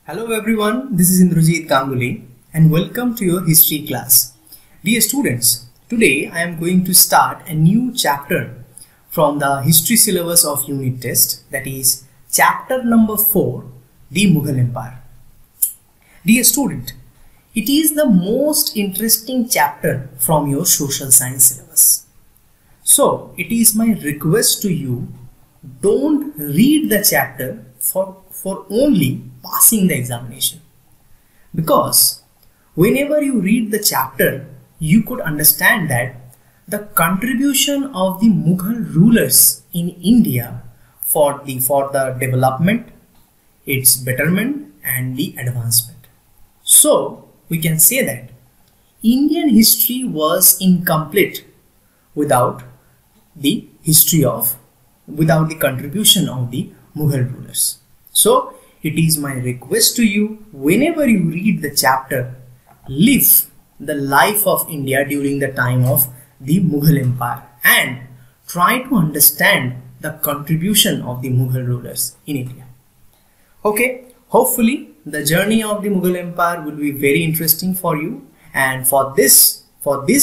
Hello everyone, this is Indrajit Ganguly and welcome to your history class. Dear students, today I am going to start a new chapter from the history syllabus of unit test, that is chapter number 4, the Mughal Empire. Dear student, it is the most interesting chapter from your social science syllabus. So it is my request to you, don't read the chapter for only passing the examination, because whenever you read the chapter you could understand that the contribution of the Mughal rulers in India for the development, its betterment and the advancement. So we can say that Indian history was incomplete without the contribution of the Mughal rulers. So it is my request to you, whenever you read the chapter, live the life of India during the time of the Mughal Empire and try to understand the contribution of the Mughal rulers in India. Okay, hopefully the journey of the Mughal Empire will be very interesting for you, and for this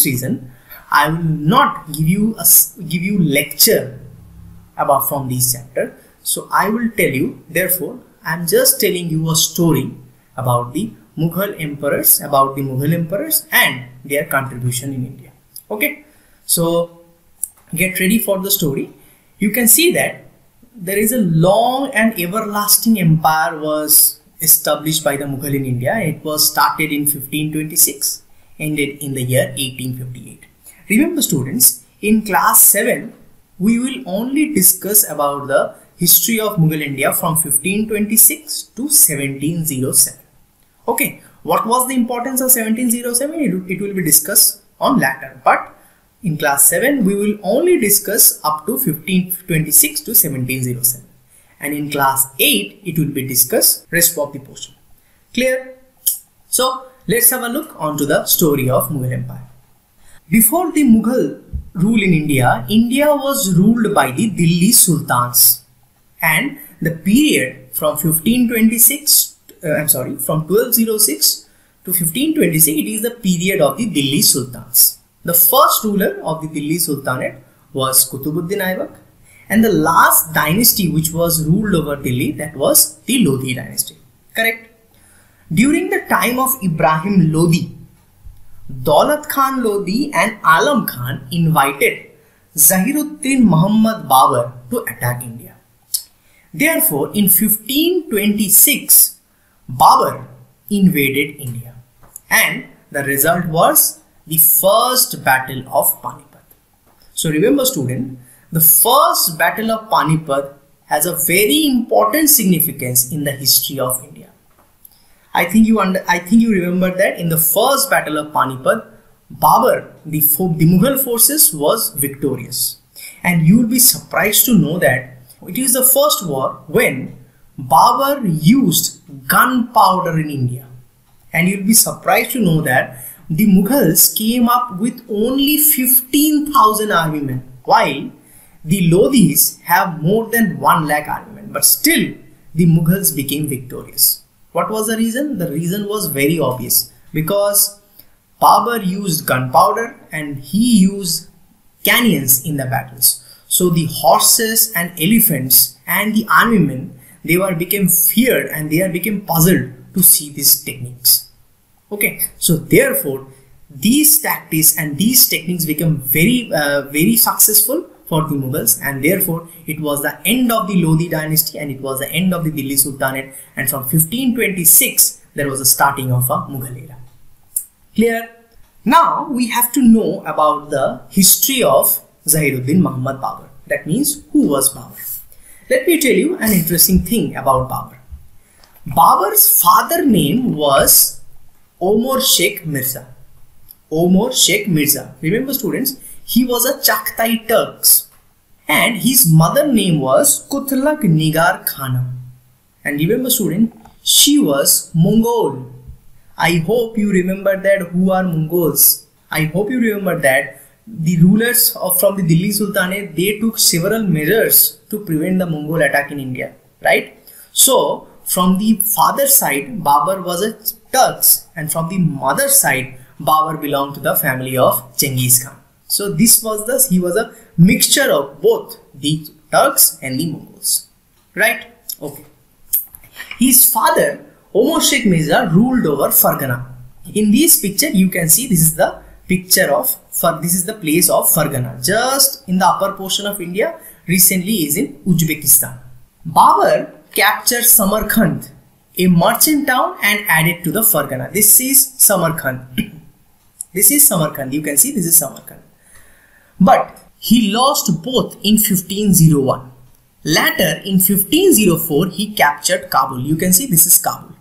reason I will not give you lecture about from this chapter. So I will tell you, therefore I am just telling you a story about the Mughal emperors, and their contribution in India. Okay, so get ready for the story. You can see that there is a long and everlasting empire was established by the Mughal in India. It was started in 1526, ended in the year 1858. Remember students, in class 7 we will only discuss about the history of Mughal India from 1526 to 1707. Okay, what was the importance of 1707? It will be discussed on later, but in class 7 we will only discuss up to 1526 to 1707, and in class 8 it will be discussed rest of the portion. Clear? So let's have a look onto the story of Mughal Empire. Before the Mughal rule in India, India was ruled by the Delhi Sultans. And the period from 1206 to 1526, it is the period of the Delhi Sultans. The first ruler of the Delhi Sultanate was Qutubuddin Aibak, and the last dynasty which was ruled over Delhi, that was the Lodi dynasty. Correct? During the time of Ibrahim Lodi, Daulat Khan Lodi and Alam Khan invited Zahiruddin Muhammad Babur to attack India. Therefore, in 1526, Babur invaded India, and the result was the first battle of Panipat. So remember student, the first battle of Panipat has a very important significance in the history of India. I think you remember that in the first battle of Panipat, Babur, the Mughal forces was victorious, and you will be surprised to know that it is the first war when Babur used gunpowder in India, and you will be surprised to know that the Mughals came up with only 15,000 armymen, while the Lodis have more than 1 lakh armymen, but still the Mughals became victorious. What was the reason? The reason was very obvious, because Babur used gunpowder and he used cannons in the battles. So the horses and elephants and the armymen, they became feared and they became puzzled to see these techniques. Okay, so therefore these tactics and these techniques became very successful for the Mughals, and therefore it was the end of the Lodi dynasty and it was the end of the Delhi Sultanate, and from 1526 there was a starting of a Mughal era. Clear? Now we have to know about the history of Zahiruddin Muhammad Babur. That means, who was Babur? Let me tell you an interesting thing about Babur. Babur's father name was Omar Sheikh Mirza. Omar Sheikh Mirza. Remember students, he was a Chagatai Turks, and his mother name was Kutlak Nigar Khanum. And remember student, she was Mongol. I hope you remember that who are Mongols. I hope you remember that the rulers from the Delhi Sultanate, they took several measures to prevent the Mongol attack in India, right? So from the father side, Babur was a Turks, and from the mother side, Babur belonged to the family of Genghis Khan. So he was a mixture of both the Turks and the Mongols. Right? Okay. His father, Omar Sheikh Mirza, ruled over Fargana. In this picture, you can see this is the picture of, this is the place of Fargana. Just in the upper portion of India, recently is in Uzbekistan. Babur captured Samarkand, a merchant town, and added to the Fargana. This is Samarkand. This is Samarkand. You can see this is Samarkand. But he lost both in 1501. Later, in 1504, he captured Kabul. You can see this is Kabul.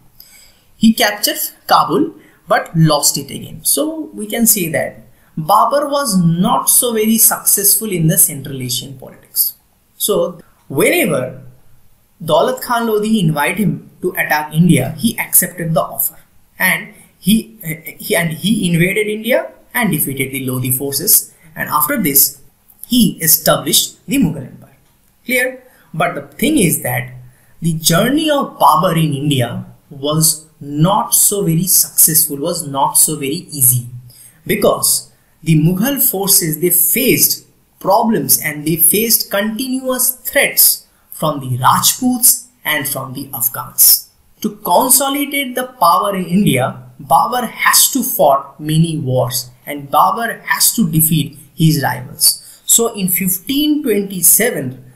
He captured Kabul but lost it again. So we can say that Babur was not so very successful in the Central Asian politics. So whenever Daulat Khan Lodi invited him to attack India, he accepted the offer, and he invaded India and defeated the Lodi forces, and after this he established the Mughal Empire. Clear? But the thing is that the journey of Babur in India was not so very successful, was not so very easy, because the Mughal forces, they faced problems and they faced continuous threats from the Rajputs and from the Afghans. To consolidate the power in India, Babur has to fight many wars, and Babur has to defeat his rivals. So in 1527,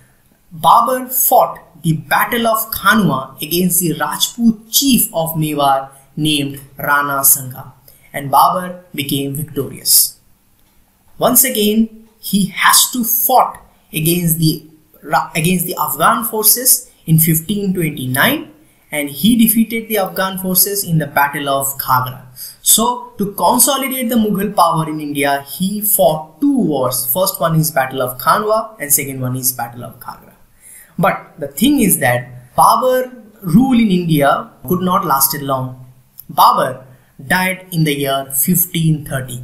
Babur fought the Battle of Khanwa against the Rajput chief of Mewar named Rana Sangha, and Babur became victorious. Once again, he has to fight against the Afghan forces in 1529, and he defeated the Afghan forces in the Battle of Khagra. So to consolidate the Mughal power in India, he fought two wars. First one is Battle of Khanwa and second one is Battle of Khagra. But the thing is that Babur rule in India could not last long. Babur died in the year 1530.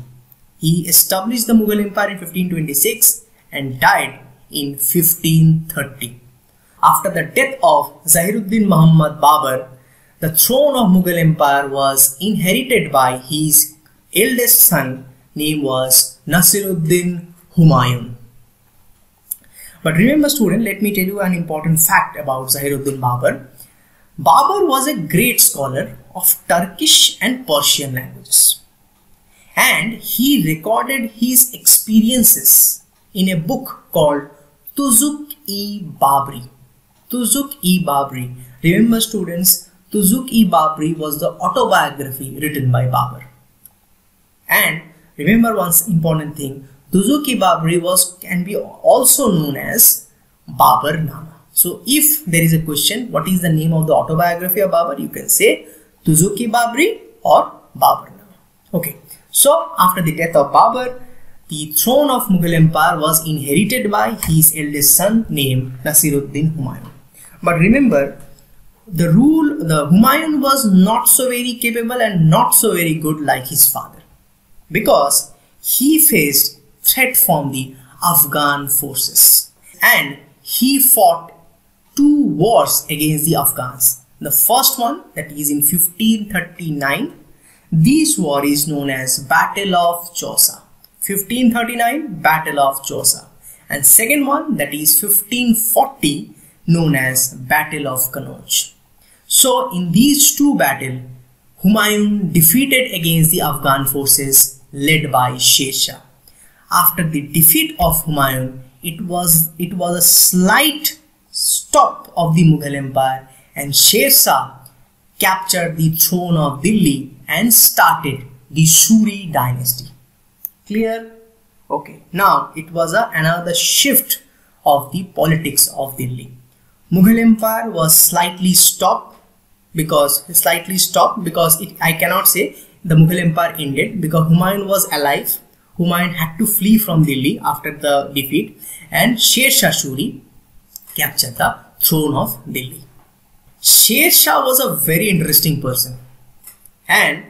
He established the Mughal Empire in 1526 and died in 1530. After the death of Zahiruddin Muhammad Babur, the throne of Mughal Empire was inherited by his eldest son, name was Nasiruddin Humayun. But remember student, let me tell you an important fact about Zahiruddin Babur. Babur was a great scholar of Turkish and Persian languages, and he recorded his experiences in a book called Tuzuk-i-Babri. Tuzuk-i-Babri. Remember students, Tuzuk-i-Babri was the autobiography written by Babur. And remember one important thing, Tuzuk-i-Babri can be also known as Baburnama. So if there is a question, what is the name of the autobiography of Babur, you can say Tuzuk-i-Babri or Baburnama. Okay. So after the death of Babur, the throne of Mughal Empire was inherited by his eldest son named Nasiruddin Humayun. But remember, the Humayun was not so very capable and not so very good like his father, because he faced threat from the Afghan forces, and he fought two wars against the Afghans. The first one, that is in 1539, this war is known as Battle of Chausa. 1539 Battle of Chausa, and second one, that is 1540, known as Battle of Kannauj. So in these two battles, Humayun defeated against the Afghan forces led by Sher. After the defeat of Humayun, it was a slight stop of the Mughal Empire, and Sher captured the throne of Delhi and started the Suri dynasty. Clear? Okay. Now it was another shift of the politics of Delhi. Mughal Empire was slightly stopped because I cannot say the Mughal Empire ended, because Humayun was alive. Humayun had to flee from Delhi after the defeat, and Sher Shah Suri captured the throne of Delhi. Sher Shah was a very interesting person, and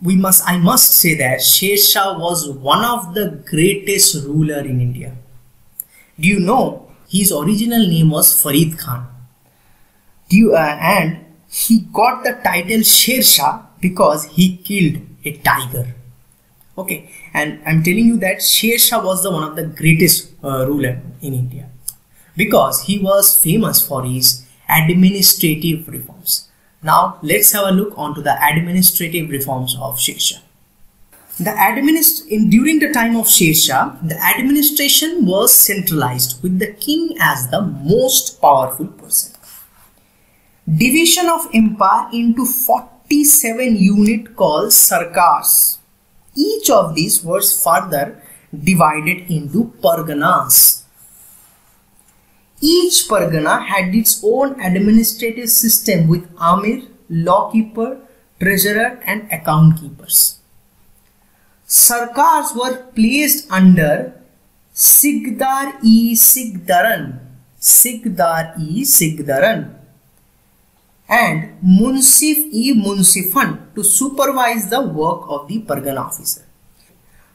I must say that Sher Shah was one of the greatest ruler in India. Do you know his original name was Farid Khan? And he got the title Sher Shah because he killed a tiger. Okay, and I'm telling you that Sher Shah was one of the greatest ruler in India because he was famous for his administrative reforms. Now let's have a look onto the administrative reforms of Sher Shah. During the time of Sher Shah, the administration was centralized with the king as the most powerful person. Division of empire into 47 units called sarkars. Each of these was further divided into parganas. Each pargana had its own administrative system with amir, lawkeeper, treasurer and account keepers. Sarkars were placed under Sigdar-e-Sigdaran and Munsif-e-Munsifan to supervise the work of the Pargana officer.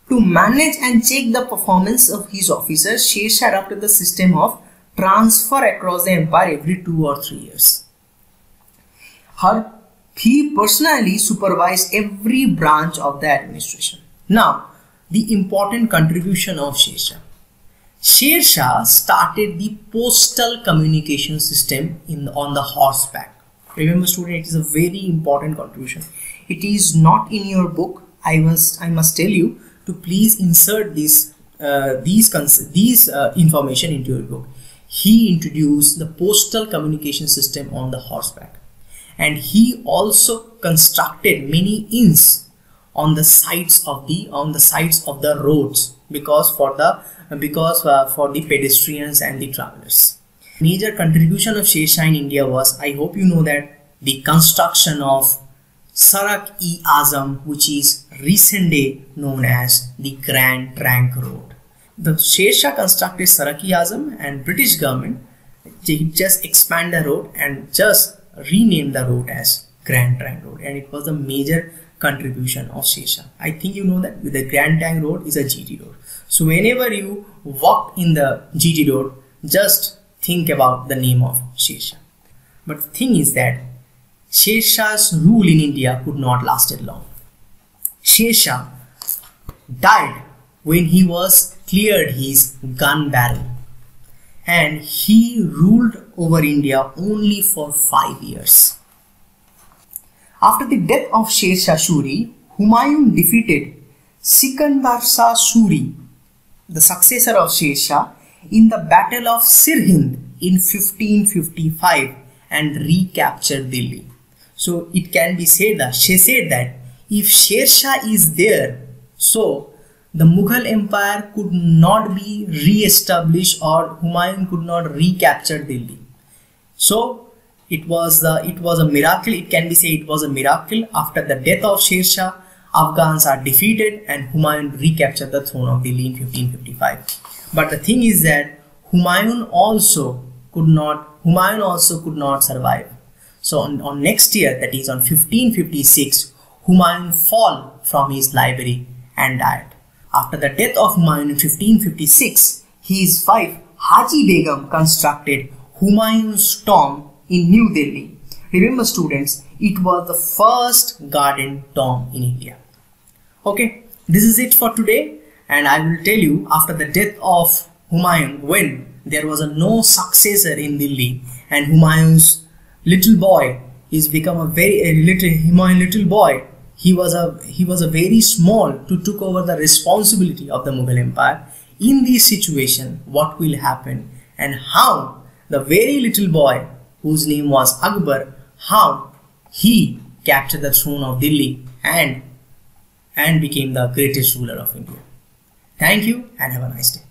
To manage and check the performance of his officers, Sher Shah adopted the system of transfer across the empire every 2 or 3 years. He personally supervised every branch of the administration. Now, the important contribution of Sher Shah. Sher Shah started the postal communication system on the horseback. Remember student, it is a very important contribution. It is not in your book. I must tell you to please insert these information into your book. He introduced the postal communication system on the horseback, and he also constructed many inns on the sides of the roads because for the pedestrians and the travelers. Major contribution of Sher Shah in India was, I hope you know that, the construction of Sarak-e-Azam, which is recent day known as the Grand Trunk Road. The Sher Shah constructed Sarak-e-Azam, and British government just expand the road and just rename the road as Grand Trunk Road, and it was a major contribution of Sher Shah. I think you know that the Grand Trunk Road is a GT road. So whenever you walk in the GT road, just think about the name of Sher Shah. But the thing is that Sher Shah's rule in India could not last long. Sher Shah died when he was cleared his gun barrel, and he ruled over India only for 5 years. After the death of Sher Shah Suri, Humayun defeated Sikandar Shah Suri, the successor of Sher Shah, in the Battle of Sirhind in 1555 and recaptured Delhi. So it can be said that if Sher Shah is there, so the Mughal Empire could not be re-established or Humayun could not recapture Delhi. So it was a miracle. It can be said it was a miracle. After the death of Sher Shah, Afghans are defeated and Humayun recaptured the throne of Delhi in 1555. But the thing is that Humayun also could not survive. So on next year, that is on 1556, Humayun fell from his library and died. After the death of Humayun in 1556, his wife Haji Begum constructed Humayun's tomb in New Delhi. Remember students, it was the first garden tomb in India. Okay, this is it for today, and I will tell you after the death of Humayun, when there was no successor in Delhi and Humayun's little boy is become a little boy. He was a very small to took over the responsibility of the Mughal Empire. In this situation, what will happen and how the very little boy whose name was Akbar, how he captured the throne of Delhi and became the greatest ruler of India. Thank you and have a nice day.